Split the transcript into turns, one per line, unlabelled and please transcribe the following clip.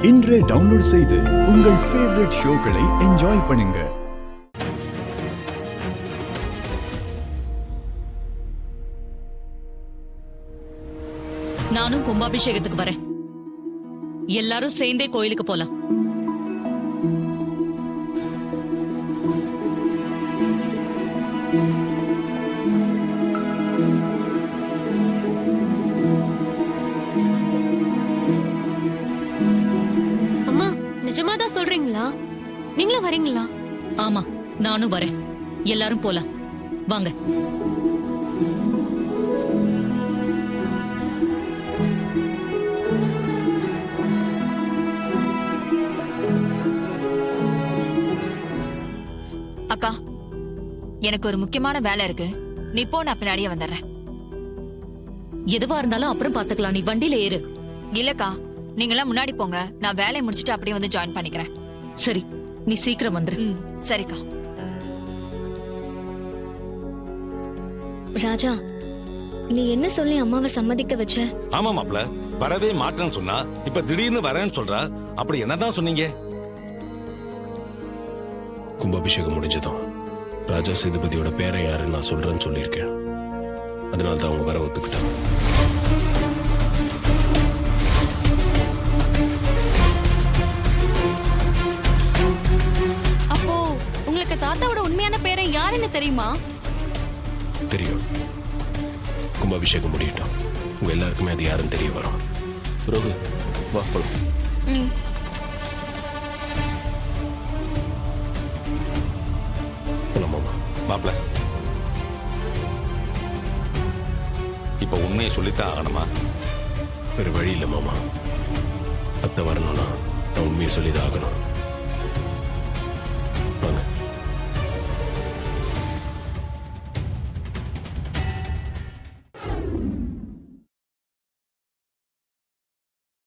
இன்றே டவுன்லோட் செய்து உங்கள் ஃபேவரட் ஷோக்களை என்ஜாய் பண்ணுங்க.
நானும் கும்பாபிஷேகத்துக்கு வரேன். எல்லாரும் சேர்ந்தே கோயிலுக்கு போலாம்.
அம்மா, நிஜமாதான் சொல்றீங்களா? நீங்களும் வரீங்களா?
ஆமா, நானும் வரேன். எல்லாரும் போலாம் வாங்க.
அக்கா, எனக்கு ஒரு முக்கியமான வேலை இருக்கு. நீ போ, நான் பின்னாடியே வந்துடுறேன்.
எதுவா இருந்தாலும் அப்புறம் பாத்துக்கலாம். நீ வண்டியில ஏறு.
இல்லக்கா, நீங்களாம் முன்னாடி போங்க. நான் வேலையை முடிச்சிட்டு அப்படியே வந்து ஜாயின் பண்ணிக்கிறேன்.
சரி, நீ சீக்கிரம் வந்துரு.
சரிக்கா.
ராஜா, நீ என்ன சொல்லி அம்மாவை சம்மதிக்க வச்ச?
ஆமா மாப்ள, வரவே மாட்டேன்னு சொன்னா இப்ப திடீர்னு வரேன்னு சொல்றா. அப்படி என்னதான் சொன்னீங்க?
கும்பாபிஷேகம் முடிஞ்சதும் ராஜா சேதுபதியோட பேரை யாருன்னு நான் சொல்றேன்னு சொல்லியிருக்கேன். அதனால தான் அவங்க வர ஒத்துக்கிட்டாங்க.
அப்போ உங்களுக்கு தாத்தாவோட உண்மையான பேரை யாருன்னு தெரியுமா?
தெரியும். கும்பாபிஷேகம் முடியட்டும், உங்க எல்லாருக்குமே அது யாருன்னு தெரிய வரும். ரோகு, வா போலாம்.
மாப்ள, இப்ப உண்மையை சொல்லித்தான் ஆகணுமா?
வேற வழி இல்லை மாமா. அத்தை வரணும்னா நான் உண்மையை சொல்லிதான் ஆகணும்.